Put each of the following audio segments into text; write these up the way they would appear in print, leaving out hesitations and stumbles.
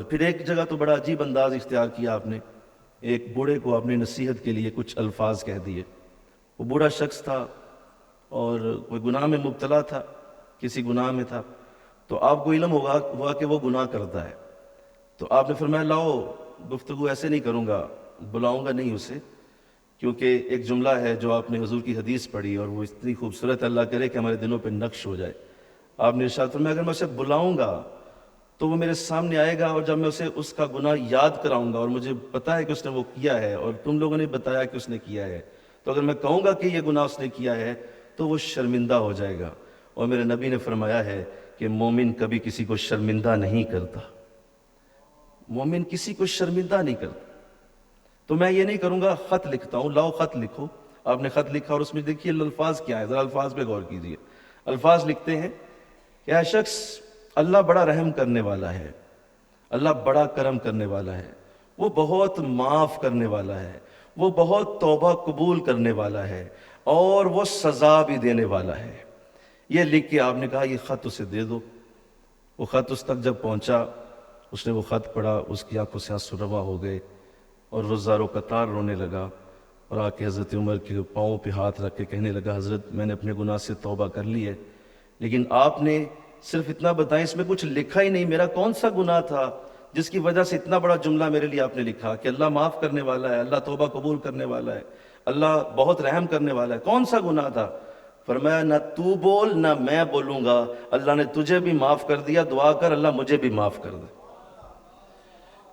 پھر ایک جگہ تو بڑا عجیب انداز اختیار کیا آپ نے، ایک بوڑھے کو اپنی نصیحت کے لیے کچھ الفاظ کہہ دیے۔ وہ بوڑھا شخص تھا اور کوئی گناہ میں مبتلا تھا، کسی گناہ میں تھا، تو آپ کو علم ہوا کہ وہ گناہ کرتا ہے، تو آپ نے فرمایا لاؤ گفتگو ایسے نہیں کروں گا، بلاؤں گا نہیں اسے، کیونکہ ایک جملہ ہے جو آپ نے حضور کی حدیث پڑھی اور وہ اتنی خوبصورت، اللہ کرے کہ ہمارے دلوں پہ نقش ہو جائے۔ آپ نے ارشاد فرمایا اگر میں اسے بلاؤں گا تو وہ میرے سامنے آئے گا، اور جب میں اسے اس کا گناہ یاد کراؤں گا اور مجھے پتا ہے کہ اس نے وہ کیا ہے اور تم لوگوں نے بتایا کہ اس نے کیا ہے، تو اگر میں کہوں گا کہ یہ گناہ اس نے کیا ہے تو وہ شرمندہ ہو جائے گا۔ اور میرے نبی نے فرمایا ہے کہ مومن کبھی کسی کو شرمندہ نہیں کرتا، مومن کسی کو شرمندہ نہیں کرتا۔ تو میں یہ نہیں کروں گا، خط لکھتا ہوں، لاؤ خط لکھو۔ آپ نے خط لکھا اور اس میں دیکھیے الفاظ کیا ہے، ذرا الفاظ پہ غور کیجیے۔ الفاظ لکھتے ہیں کہ اے شخص، اللہ بڑا رحم کرنے والا ہے، اللہ بڑا کرم کرنے والا ہے، وہ بہت معاف کرنے والا ہے، وہ بہت توبہ قبول کرنے والا ہے، اور وہ سزا بھی دینے والا ہے۔ یہ لکھ کے آپ نے کہا یہ خط اسے دے دو۔ وہ خط اس تک جب پہنچا، اس نے وہ خط پڑھا، اس کی آنکھوں سے آنسو روا ہو گئے اور روزہ قطار رونے لگا، اور آ کے حضرت عمر کے پاؤں پہ ہاتھ رکھ کے کہنے لگا حضرت میں نے اپنے گناہ سے توبہ کر لی ہے، لیکن آپ نے صرف اتنا بتائیں، اس میں کچھ لکھا ہی نہیں، میرا کون سا گناہ تھا جس کی وجہ سے اتنا بڑا جملہ میرے لیے آپ نے لکھا کہ اللہ معاف کرنے والا ہے، اللہ توبہ قبول کرنے والا ہے، اللہ بہت رحم کرنے والا ہے، کون سا گناہ تھا؟ فرمایا نہ تو بول نہ میں بولوں گا، اللہ نے تجھے بھی معاف کر دیا، دعا کر اللہ مجھے بھی معاف کر دے۔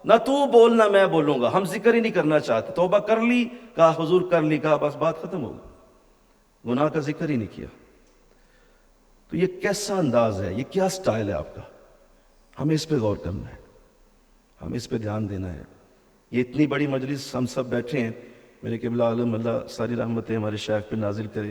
نہ تو بول نہ میں بولوں گا، ہم ذکر ہی نہیں کرنا چاہتے، توبہ کر لی، کہا حضور کر لی، کہا بس بات ختم ہو گئی، گناہ کا ذکر ہی نہیں کیا۔ تو یہ کیسا انداز ہے، یہ کیا سٹائل ہے آپ کا؟ ہمیں اس پہ غور کرنا ہے، ہمیں اس پہ دھیان دینا ہے۔ یہ اتنی بڑی مجلس ہم سب بیٹھے ہیں، میرے قبلہ عالم اللہ ساری رحمتیں ہمارے شیخ پہ نازل کرے۔